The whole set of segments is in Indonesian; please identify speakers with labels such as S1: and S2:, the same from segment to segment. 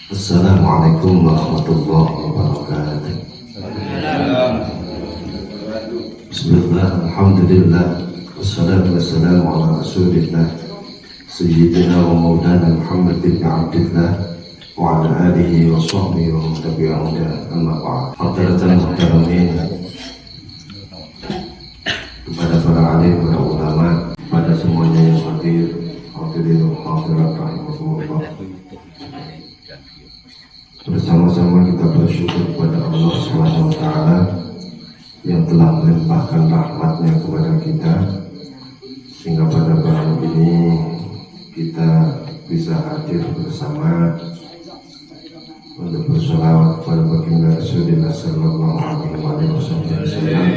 S1: Assalamualaikum warahmatullahi wabarakatuh. Bismillah, alhamdulillah, wassalatu wassalamu ala rasulillah Sayyidina wa maulana Muhammad bin Abdillah wa ala alihi wa sahbihi wa mutabi'ahum amma ba'd. Hadiratan muhtaramin, kepada para alim, para ulama, pada semuanya yang hadir, hadirin wa hadirat rahimahumullah. Bersama-sama kita bersyukur kepada Allah SWT yang telah melimpahkan rahmatnya kepada kita, sehingga pada malam ini kita bisa hadir bersama untuk bersolawat kepada baginda Rasulullah Sallallahu Alaihi Wasallam,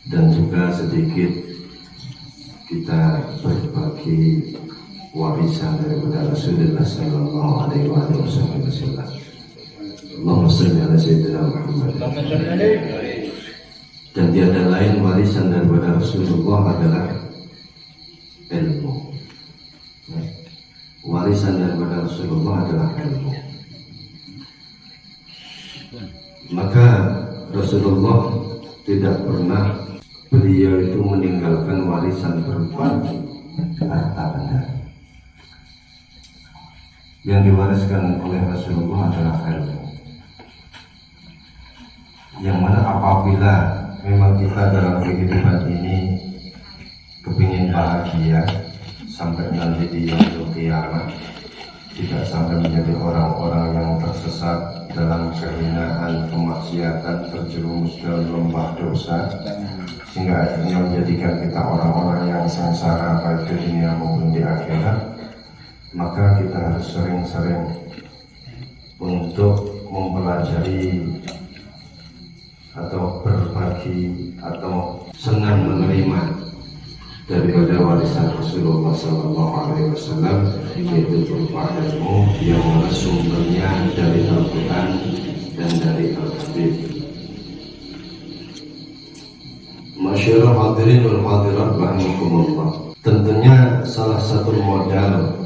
S1: dan juga sedikit kita berbagi warisan daripada Rasulullah Sallallahu Alaihi Wasallam. Allahumma salli ala Sayyidina Muhammad. Dan tiada lain warisan daripada Rasulullah adalah ilmu. Warisan daripada Rasulullah adalah ilmu. Maka Rasulullah tidak pernah beliau itu meninggalkan warisan berupa harta benda. Yang diwariskan oleh Rasulullah adalah ilmu, yang mana apabila memang kita dalam kehidupan ini kepingin bahagia sampai nanti di yaumul qiyamah, tidak sampai menjadi orang-orang yang tersesat dalam kehinaan, kemaksiatan, terjerumus dalam lembah dosa, sehingga akhirnya menjadikan kita orang-orang yang sengsara baik di dunia maupun di akhirat. Maka kita harus sering-sering untuk mempelajari atau berbagi atau senang menerima daripada warisan Rasulullah SAW, yaitu berupa ilmu yang mana sumbernya dari Al-Quran dan dari Al-Hadis. Masyaallah hadirin wal hadirat rahimakumullah. Tentunya salah satu modal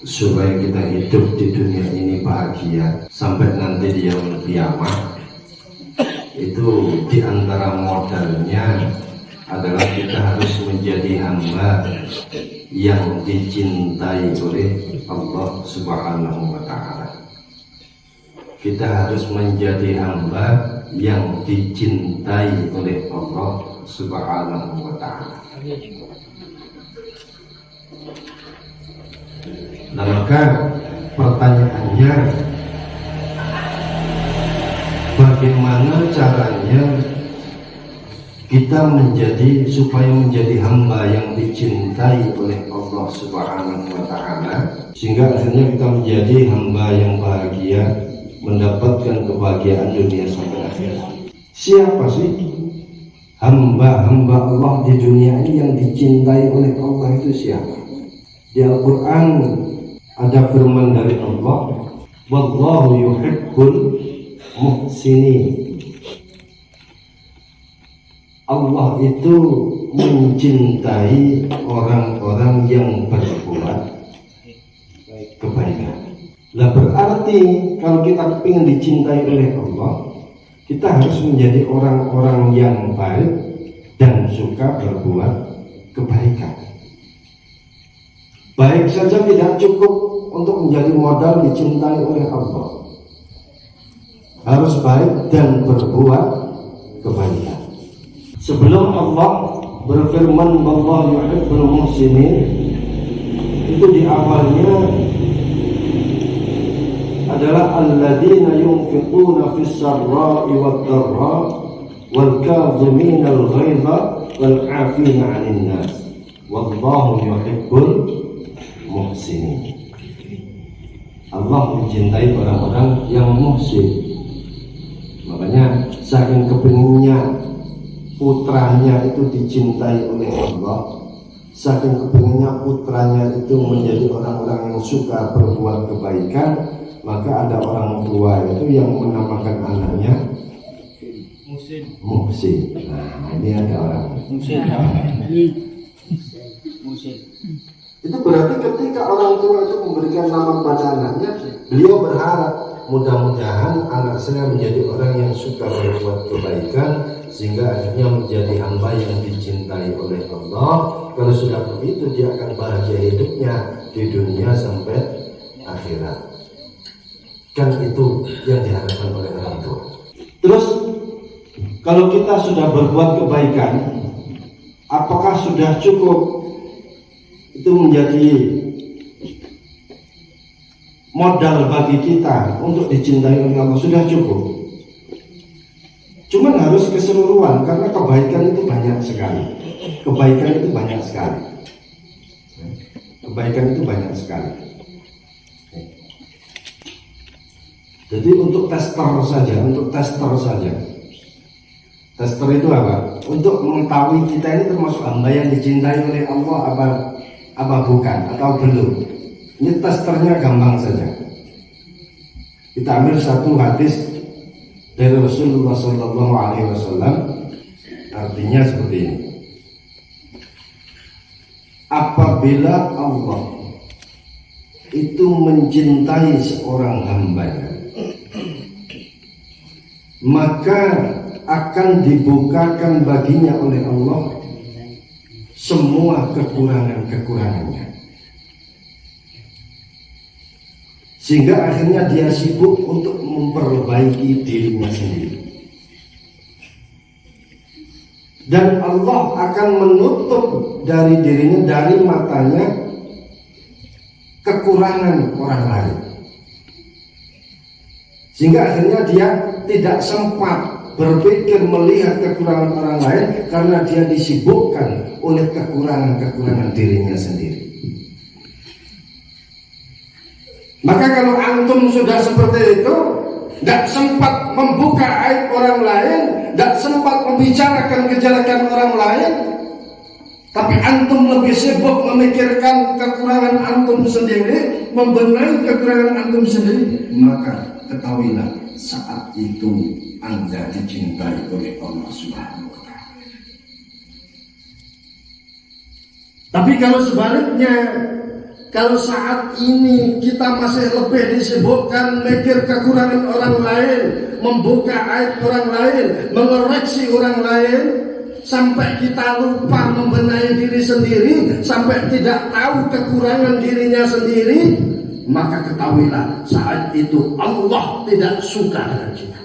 S1: supaya kita hidup di dunia ini bahagia sampai nanti di yaumul qiyamah, itu diantara modalnya adalah kita harus menjadi hamba yang dicintai oleh Allah Subhanahu wa Ta'ala. Kita harus menjadi hamba yang dicintai oleh Allah Subhanahu wa Ta'ala. Nah, maka pertanyaannya, bagaimana caranya kita supaya menjadi hamba yang dicintai oleh Allah Subhanahu wa Ta'ala, sehingga akhirnya kita menjadi hamba yang bahagia, mendapatkan kebahagiaan dunia sampai akhirat. Siapa sih hamba-hamba Allah di dunia ini yang dicintai oleh Allah itu siapa? Di Al-Quran ada firman dari Allah, wallahu yuhibbul muhsinin. Allah itu mencintai orang-orang yang berbuat kebaikan. Nah, berarti kalau kita ingin dicintai oleh Allah, kita harus menjadi orang-orang yang baik dan suka berbuat kebaikan. Baik saja tidak cukup untuk menjadi modal dicintai oleh Allah. Harus baik dan berbuat kebaikan. Sebelum Allah berfirman wallahu yuhibbul muhsinin, itu di awalnya adalah alladzina yunfiquna fis sarra'i wad dharra wal kadhimina al ghaidha wal 'afina 'anil nas wallahu yuhibbul muhsinin. Allah mencintai orang-orang yang muhsin. Makanya saking kepinginnya putranya itu dicintai oleh Allah, saking kepinginnya putranya itu menjadi orang-orang yang suka berbuat kebaikan, maka ada orang tua itu yang menamakan anaknya Muhsin. Nah, ini ada orang Muhsin.
S2: Itu berarti ketika orang tua itu memberikan nama pada anaknya, beliau berharap mudah-mudahan anak saya menjadi orang yang suka berbuat kebaikan sehingga akhirnya menjadi hamba yang dicintai oleh Allah. Kalau sudah begitu dia akan bahagia hidupnya di dunia sampai akhirat. Kan itu yang diharapkan oleh orang tua.
S3: Terus kalau kita sudah berbuat kebaikan, apakah sudah cukup itu menjadi modal bagi kita untuk dicintai oleh Allah? Sudah cukup. Cuman harus keseluruhan, karena kebaikan itu banyak sekali. Kebaikan itu banyak sekali. Kebaikan itu banyak sekali. Jadi untuk tester saja. Tester itu apa? Untuk mengetahui kita ini termasuk hamba yang dicintai oleh Allah apa bukan atau belum. Ini testernya gampang saja. Kita ambil satu hadis dari Rasulullah SAW. Artinya seperti ini. Apabila Allah itu mencintai seorang hambanya, maka akan dibukakan baginya oleh Allah semua kekurangan-kekurangannya, sehingga akhirnya dia sibuk untuk memperbaiki dirinya sendiri. Dan Allah akan menutup dari dirinya, dari matanya, kekurangan orang lain, sehingga akhirnya dia tidak sempat berpikir melihat kekurangan orang lain karena dia disibukkan oleh kekurangan-kekurangan dirinya sendiri. Maka kalau antum sudah seperti itu, tidak sempat membuka aib orang lain, tidak sempat membicarakan kejelekan orang lain, tapi antum lebih sibuk memikirkan kekurangan antum sendiri, membenahi kekurangan antum sendiri, maka ketahuilah saat itu Anda dicintai oleh Allah Subhanahu wa Ta'ala. Tapi kalau sebaliknya, kalau saat ini kita masih lebih disibukkan mikir kekurangan orang lain, membuka aib orang lain, mengoreksi orang lain, sampai kita lupa membenahi diri sendiri, sampai tidak tahu kekurangan dirinya sendiri, maka ketahuilah saat itu Allah tidak suka dengan kita.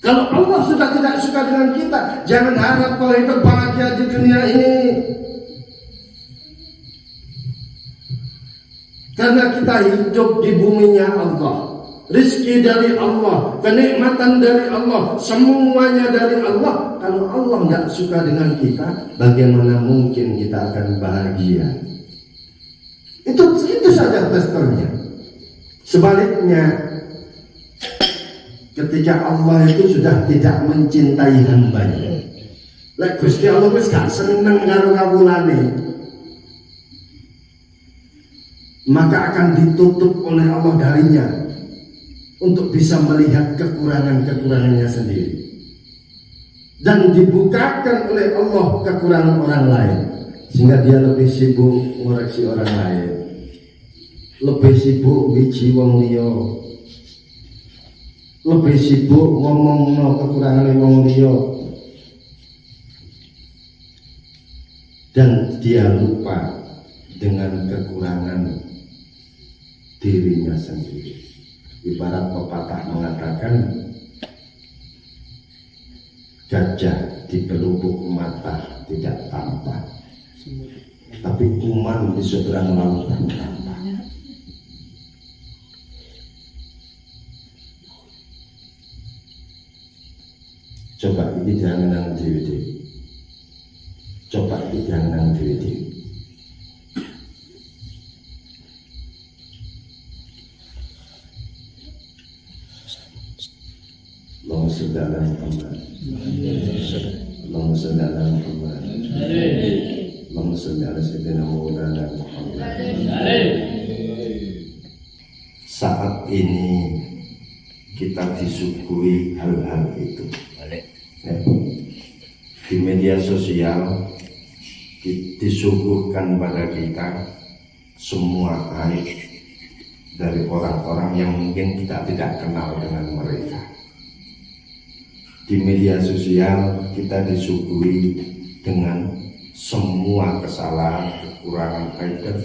S3: Kalau Allah sudah tidak suka dengan kita, jangan harap kau hidup bahagia di dunia ini. Karena kita hidup di buminya Allah, rizki dari Allah, kenikmatan dari Allah, semuanya dari Allah. Kalau Allah tidak suka dengan kita, bagaimana mungkin kita akan bahagia? Itu saja testernya. Sebaliknya, ketika Allah itu sudah tidak mencintai hambanya, lek Gusti Allah wis gak seneng karo kawulane, maka akan ditutup oleh Allah darinya untuk bisa melihat kekurangan-kekurangannya sendiri, dan dibukakan oleh Allah kekurangan orang lain, sehingga dia lebih sibuk mengoreksi orang lain, lebih sibuk wiji wong liya, lebih sibuk ngomong kekurangan wong liya, dan dia lupa dengan kekurangan dirinya sendiri. Ibarat pepatah mengatakan, gajah di pelupuk mata tidak tampak, tapi kuman di seberang lautan tampak. Coba ini jangan nang dewi. Coba ini jangan nang dewi. Allahumma sholli ala Muhammad. Allahumma sholli ala Muhammad. Allahumma sholli ala sayyidina Maulana Muhammad. Saat ini kita disuguhi hal-hal itu. Di media sosial
S2: disuguhkan pada kita semua aib dari orang-orang yang mungkin kita tidak kenal dengan mereka. Di media sosial kita disuguhi dengan semua kesalahan, kekurangan, aib dan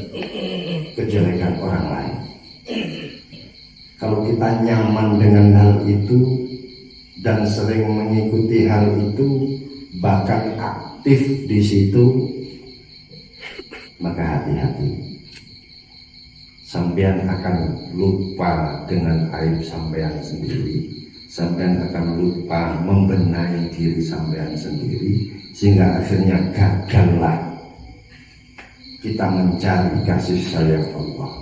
S2: kejelekan orang lain. Kalau kita nyaman dengan hal itu dan sering mengikuti hal itu, bahkan aktif di situ, maka hati-hati. Sampean akan lupa dengan aib sampean sendiri. Sampean akan lupa membenahi diri sampean sendiri, sehingga akhirnya gagallah kita mencari kasih sayang Allah.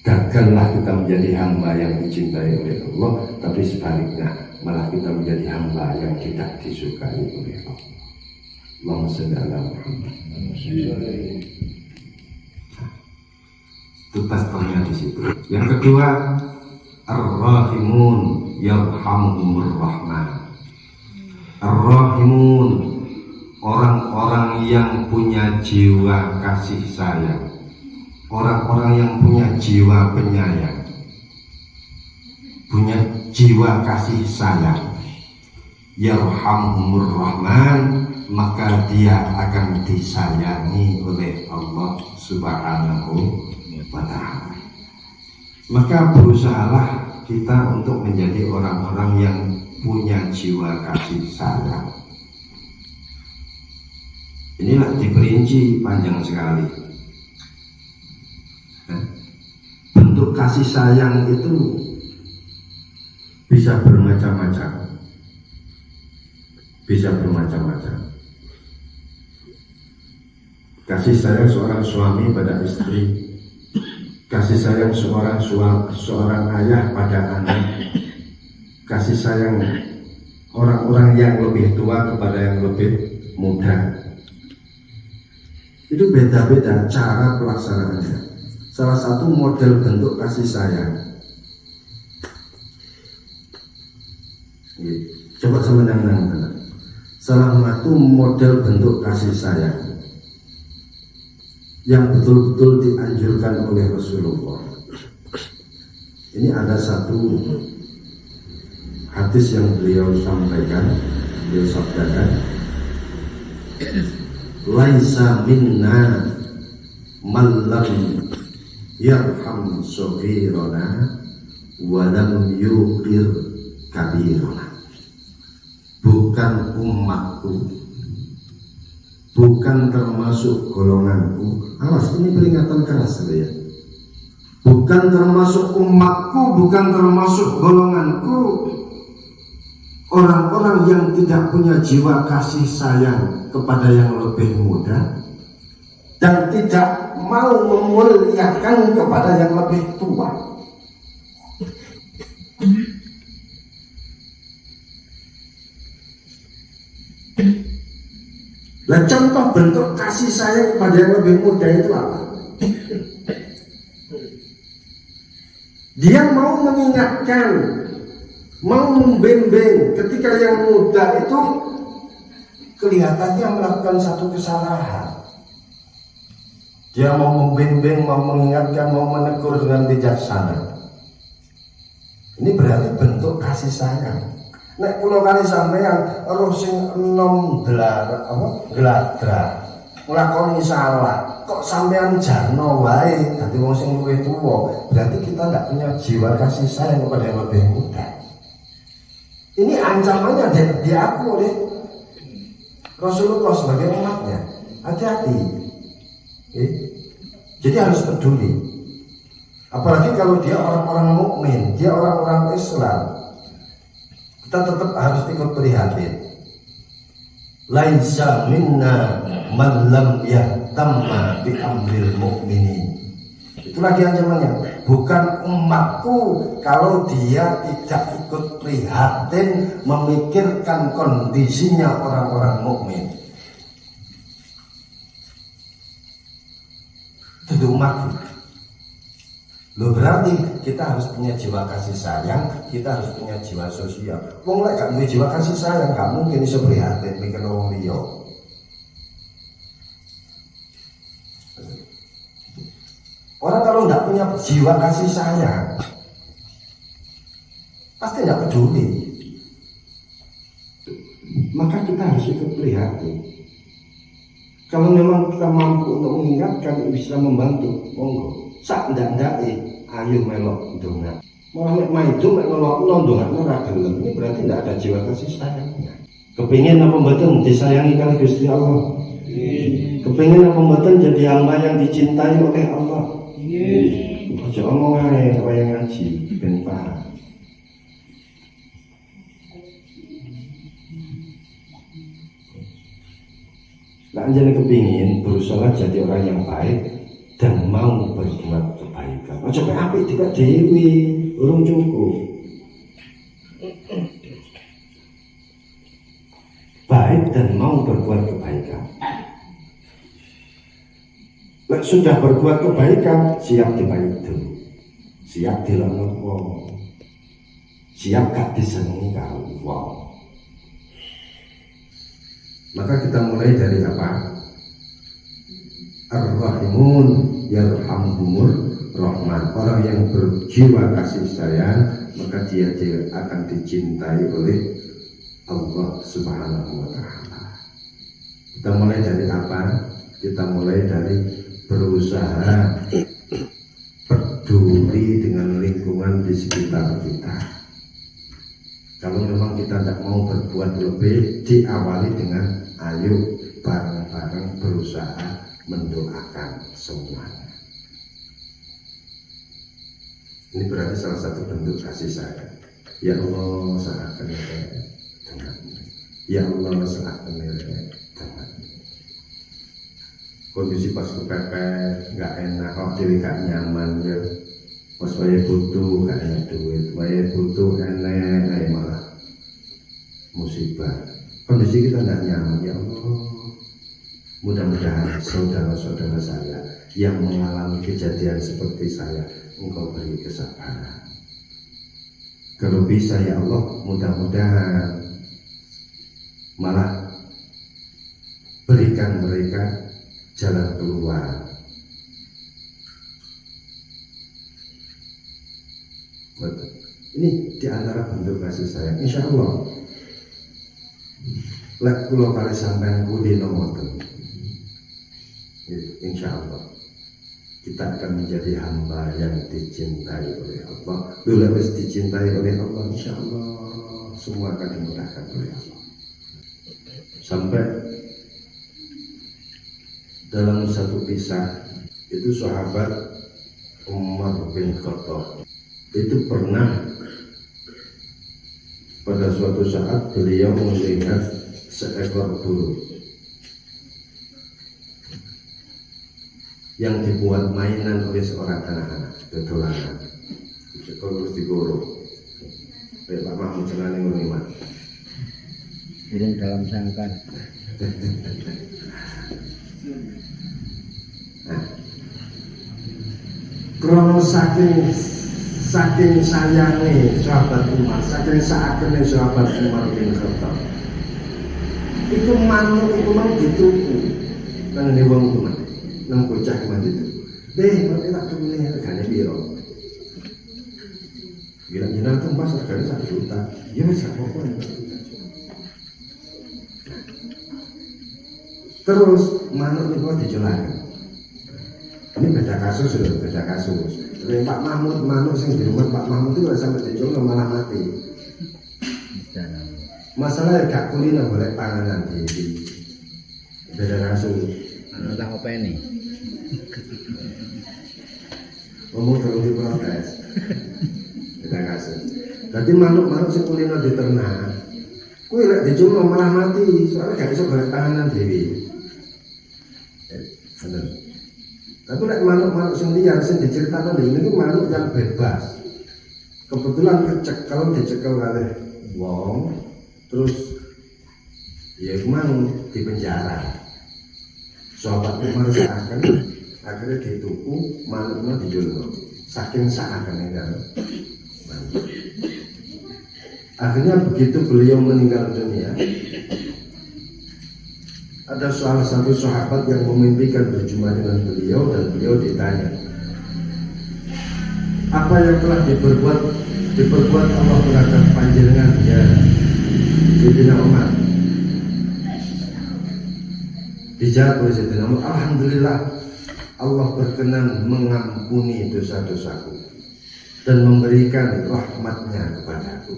S2: Gagallah kita menjadi hamba yang dicintai oleh Allah, tapi sebaliknya malah kita menjadi hamba yang tidak disukai oleh Allah. Allahumma shalli ala Muhammad. Itu testernya di situ. Yang kedua, Ar-Rahimun yarhamuhumur Rahman. Ar-Rahimun, orang-orang yang punya jiwa kasih sayang, orang-orang yang punya jiwa penyayang, punya jiwa kasih sayang. Yarhamuhumur Rahman, maka dia akan disayangi oleh Allah Subhanahu wa ta'ala. Maka berusahalah kita untuk menjadi orang-orang yang punya jiwa kasih sayang. Inilah diperinci panjang sekali. Bentuk kasih sayang itu bisa bermacam-macam. Kasih sayang seorang suami pada istri, kasih sayang seorang ayah pada anak, kasih sayang orang-orang yang lebih tua kepada yang lebih muda. Itu beda-beda cara pelaksanaannya. Salah satu model bentuk kasih sayang, coba sama dengan salah satu model bentuk kasih sayang yang betul-betul dianjurkan oleh Rasulullah. Ini ada satu hadis yang beliau sampaikan, beliau sabdakan, laisa minna man lam yarham saghirana wa lam yuqir kabirana. Bukan umatku, bukan termasuk golonganku. Awas, ini peringatan keras ya. Bukan termasuk umatku, bukan termasuk golonganku orang-orang yang tidak punya jiwa kasih sayang kepada yang lebih muda dan tidak mau memuliakan kepada yang lebih tua. Nah, contoh bentuk kasih sayang kepada yang lebih muda itu apa? Dia mau mengingatkan, mau membimbing ketika yang muda itu kelihatannya melakukan satu kesalahan. Dia mau membimbing, mau mengingatkan, mau menegur dengan bijaksana. Ini berarti bentuk kasih sayang. Nek kula kali sampeyan roh sing enom gladra nglakoni salah kok sampeyan jarno wae dadi wong sing luwih tuwa, berarti kita enggak punya jiwa kasih sayang kepada yang lebih muda. Ini ancamannya diakui oleh Rasulullah sebagai umatnya. Hati-hati. Jadi harus peduli. Apalagi kalau dia orang-orang mukmin, dia orang-orang Islam. Kita tetap harus ikut prihatin. Laisa minna man lam yahtamma bi amril mu'minin. Itu lagi ancamannya. Bukan umatku kalau dia tidak ikut prihatin memikirkan kondisinya orang-orang mukmin. Itu umatku. Loh, berarti kita harus punya jiwa kasih sayang, kita harus punya jiwa sosial. Wong lek gak punya jiwa kasih sayang, gak mungkin iso prihatin mikir wong liya. punya jiwa kasih sayang, pasti tidak peduli. Maka kita harus ikut prihatin. Kalau memang kita mampu untuk mengingatkan, bisa membantu, monggo. Sak ndak ayo melok donga. Malah nek maido mek ngelokno ndongakno ora gelem. Ini berarti tidak ada jiwa kasih sayangnya. Kepingin apa mboten disayangi kali Gusti Allah? Kepingin apa mboten jadi hamba yang dicintai oleh Allah? Aja omong ae wayang ngaji ben paham. Lah anjane kepingin berusaha jadi orang yang baik dan mau berbuat kebaikan. Aja kaya apik dikak dhewe, urung cukup. Baik dan mau berbuat kebaikan. Lah sudah berbuat kebaikan, siap dipaido. Siap dilaknat wong. Siap gak disenengi karo wong. Maka kita mulai dari apa? Ar-Rahimun yarhamhumur rahman. Orang yang berjiwa kasih sayang, maka dia akan dicintai oleh Allah Subhanahu wa ta'ala. Kita mulai dari apa? Kita mulai dari berusaha peduli dengan lingkungan di sekitar kita. Kalau memang kita tidak mau berbuat lebih, diawali dengan ayo bareng-bareng berusaha mendoakan semuanya. Ini berarti salah satu bentuk kasih sayang. Ya Allah, serahkan denganmu. Ya Allah, serahkan denganmu. Kondisi pas kepepet, nggak enak, kok jadi nggak nyaman ya. Pas waya butuh gak enak duit, waya butuh enak malah musibah. Kondisi kita tidak nyaman, ya Allah. Mudah-mudahan saudara-saudara saya yang mengalami kejadian seperti saya, Engkau beri kesabaran. Kalau bisa ya Allah, mudah-mudahan malah berikan mereka jalan keluar. Ini diantara bentuk kasih sayang. Insya Allah lek kula kali sampean kuli nomoten. Insya Allah kita akan menjadi hamba yang dicintai oleh Allah. Bila wis dicintai oleh Allah, insya Allah semua akan dimudahkan oleh Allah. Sampai dalam satu kisah itu sahabat Umar bin Khattab itu pernah pada suatu saat beliau melihat seekor burung yang dibuat mainan oleh seorang anak-anak dolanan. Sekor terus digorong. Kayak Pak Mahmud senane ngono Mas.
S4: Burung dalam sangkar.
S3: Nah, krono saking sayangi sahabat Umar, saking saakene sahabat Umar bin Khattab. Iku manuk iku mau dituku nang wong kuwi, nang bocah kuwi itu. Kok tak tukune regane piro? Gila-gila tuh pas regane 1 juta. Ya wis gak apa-apa. Terus manuk niku dijual. Ini beda kasus loh, beda kasus. Dari Pak Mahmud, manuk sing di rumah Pak Mahmud itu sampai dijual malah mati. Masalah gak kulino boleh panganan di beda kasus.
S4: Anu tak openi.
S3: Ngomong kalau diprotes. Beda kasus. Jadi manuk-manuk sing kulino diternak, kuwi lek dijual malah mati, soalnya gak bisa boleh panganan dewi. Bener. Tapi nek manuk-manuk sing liar sing diceritakan di ini manuk yang bebas. Kebetulan dicekel oleh wong, terus ya memang di penjara. Sahabat Umar seakan akhirnya dituku, manuknya dijual. Saking seakan kan. Akhirnya begitu beliau meninggal dunia, ada salah satu sahabat yang memimpikan berjumpa dengan beliau dan beliau ditanya, apa yang telah diperbuat Allah terhadap panjenengan ya Sayyidina Umar. Dijawab oleh Sayyidina Umar, alhamdulillah Allah berkenan mengampuni dosa-dosaku dan memberikan rahmatnya kepadaku.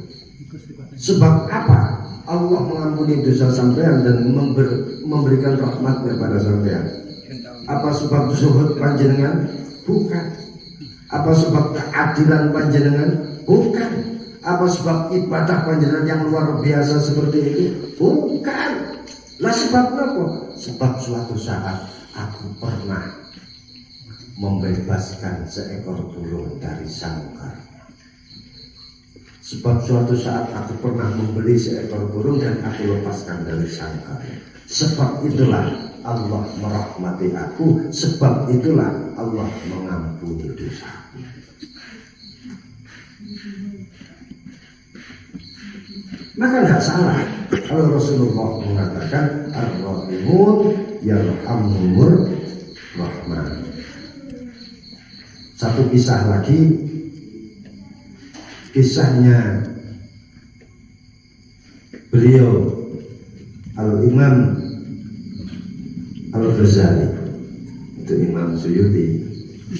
S3: Sebab apa Allah mengampuni dosa sampean dan memberikan rahmatnya pada sampean? Apa sebab zuhud panjenengan? Bukan. Apa sebab keadilan panjenengan? Bukan. Apa sebab ibadah panjenengan yang luar biasa seperti itu? Bukan. Lah sebab apa? Sebab suatu saat aku pernah membebaskan seekor burung dari sangkar. Sebab suatu saat aku pernah membeli seekor burung dan aku lepaskan dari sangkar. Sebab itulah Allah merahmati aku. Sebab itulah Allah mengampuni dosaku. Maka tidak salah kalau Rasulullah mengatakan ar-rahimun yarhamhumur rahman. Satu kisah lagi, kisahnya beliau Al-Imam Al-Ghazali, itu Imam Suyuti,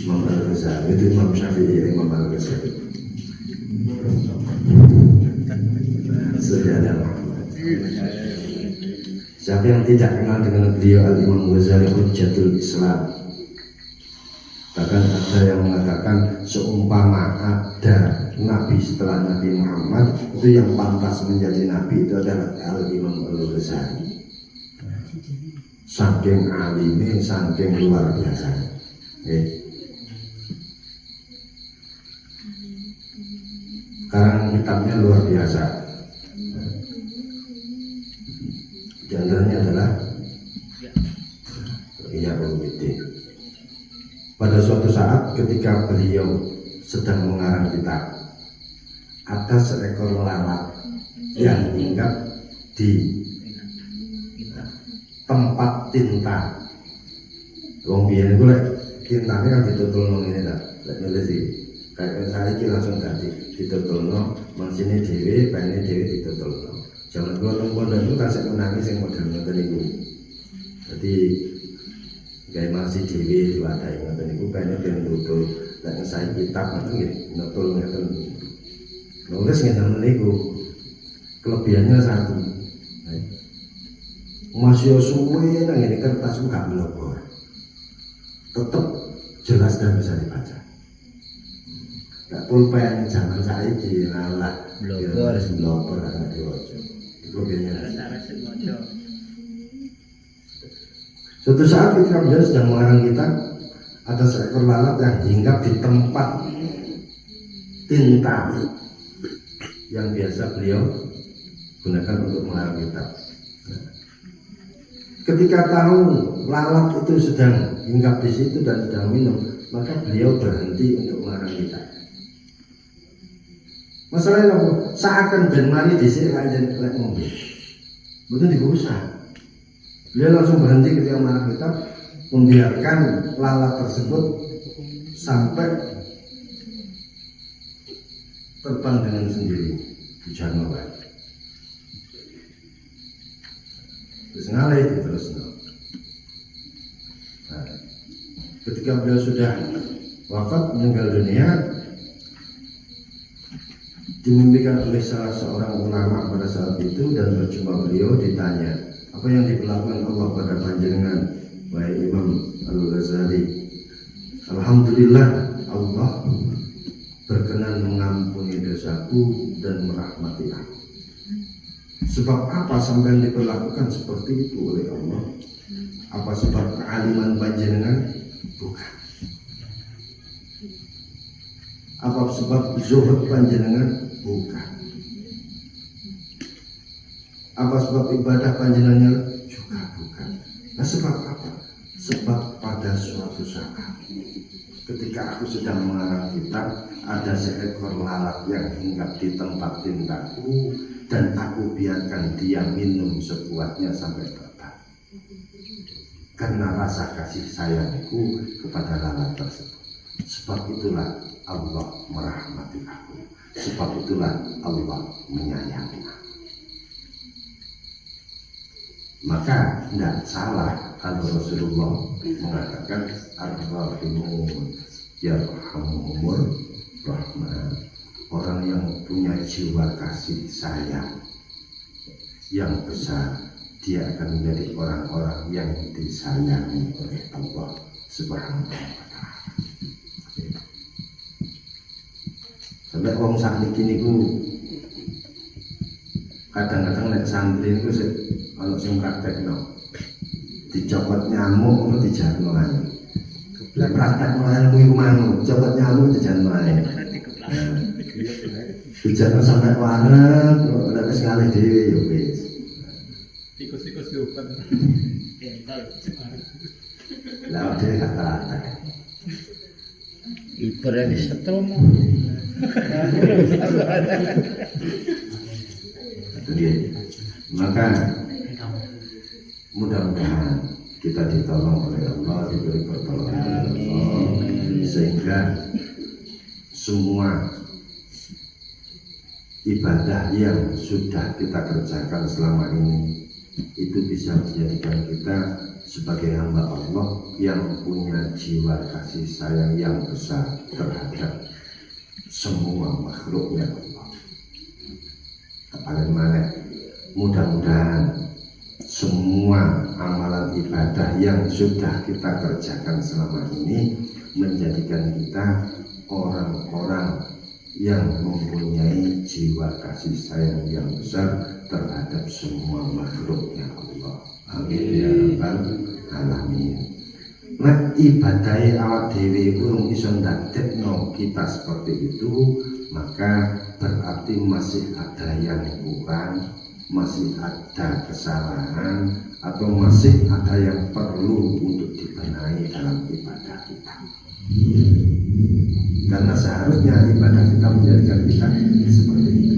S3: Imam Al-Ghazali, itu Imam Syafi'i, Imam Al-Ghazali. Sejarah. Siapa yang tidak kenal dengan beliau Al-Imam Ghazali, Hujjatul Islam. Bahkan ada yang mengatakan seumpama ada Nabi setelah Nabi Muhammad, itu yang pantas menjadi Nabi itu adalah Al-Imam Al-Ghazali. Saking alimnya, saking luar biasa. Sekarang kitabnya luar biasa. Di antaranya adalah Ihya Ulumuddin. Pada suatu saat ketika beliau sedang mengarang kitab, ada seekor lalat yang hinggap di tempat tinta. Wong biyen iku lek tintane kan ditutulno ngene ta. Lek nulis iki kayak saiki langsung dadi ditutulno, mengsine dhewe, bane dhewe ditutulno. Jaman kula teng pondok itu tasik menangi sing model ngoten niku. Dadi gawe masih dhewe diwadahi ngoten niku bane ben tutul. Lek saya kitab ngoten nggih nutul ngoten. Nulis ngene niku kelebihannya satu. Masih suwe nang ini kertas gak melobor, tetap jelas dan bisa dibaca. Gak pulpen zaman saya di nalar melobor agak diwajib. Itu biasanya. Suatu saat ketika beliau sedang mengarang kitab, ada seekor lalat yang hinggap di tempat tinta yang biasa beliau gunakan untuk mengarang kitab. Ketika tahu lalat itu sedang hinggap di situ dan sedang minum, maka beliau berhenti untuk mengarang kitab. Masalahnya apa? Seakan ben mari dhisik aja lek ngombe. Mboten diusah. Beliau langsung berhenti ketika mengarang kitab, membiarkan lalat tersebut sampai terbang dengan sendiri di Januari. Terus ngalih terus. Nah, ketika beliau sudah wafat meninggal dunia, dimimpikan oleh salah seorang ulama pada saat itu dan berjumpa beliau, ditanya apa yang diperlakukan Allah pada panjenengan wahai Imam Al-Ghazali. Alhamdulillah Allah berkenan mengampuni dosaku dan merahmati aku. Sebab apa sampai diperlakukan seperti itu oleh Allah? Apa sebab kealiman panjenengan? Bukan. Apa sebab zuhud panjenengan? Bukan. Apa sebab ibadah panjenengan? Juga bukan. Nah sebab apa? Sebab pada suatu saat ketika aku sedang mengarang kitab, ada seekor lalat yang hinggap di tempat tintaku dan aku biarkan dia minum sebuahnya sampai terbang. Karena rasa kasih sayangku kepada lalat tersebut.
S2: Sebab itulah Allah merahmati aku. Sebab itulah Allah menyayangi aku. Maka tidak salah kalau Rasulullah mengatakan ar-rahimun yarhamuhumur rahman. Orang yang punya jiwa kasih sayang yang besar, dia akan menjadi orang-orang yang disayangi oleh Allah Subhanahu wa ta'ala. Sampai orang sakniki niku kadang-kadang nek santri niku sik ana sing praktekno. Dicopot nyamuk ngono dijarno ae. Lah praktekno ilmu iku mau copot nyamuk dijarno ae. Dijarno sampai wareg nek wis ngalih dhewe ya wis.
S5: Tikus-tikus diupan.
S2: Lah dhewe gak praktek.
S4: Ibarat setel mau.
S2: Jadi, maka mudah-mudahan kita ditolong oleh Allah, diberi pertolongan oleh Allah, sehingga semua ibadah yang sudah kita kerjakan selama ini itu bisa menjadikan kita sebagai hamba Allah yang punya jiwa kasih sayang yang besar terhadap semua makhluknya Allah. Bagaimana? Mudah-mudahan semua amalan ibadah yang sudah kita kerjakan selama ini menjadikan kita orang-orang yang mempunyai jiwa kasih sayang yang besar terhadap semua makhluknya Allah. Amin ya rabbal alamin. Nah, ibadai awak dhewe urung iso ndadekno kita seperti itu, maka berarti masih ada yang kurang, masih ada kesalahan, atau masih ada yang perlu untuk dibenahi dalam ibadah kita. Karena seharusnya ibadah kita menjadikan kita seperti itu.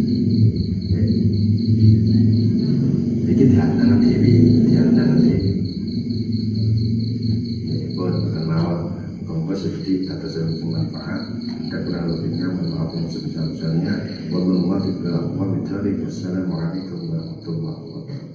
S2: Jadi diandangan dewi, diandangan dewi. Sedikit atas yang bermanfaat dan kurang lebihnya mohon maaf yang sebesar-besarnya. Wassalamualaikum warahmatullahi wabarakatuh.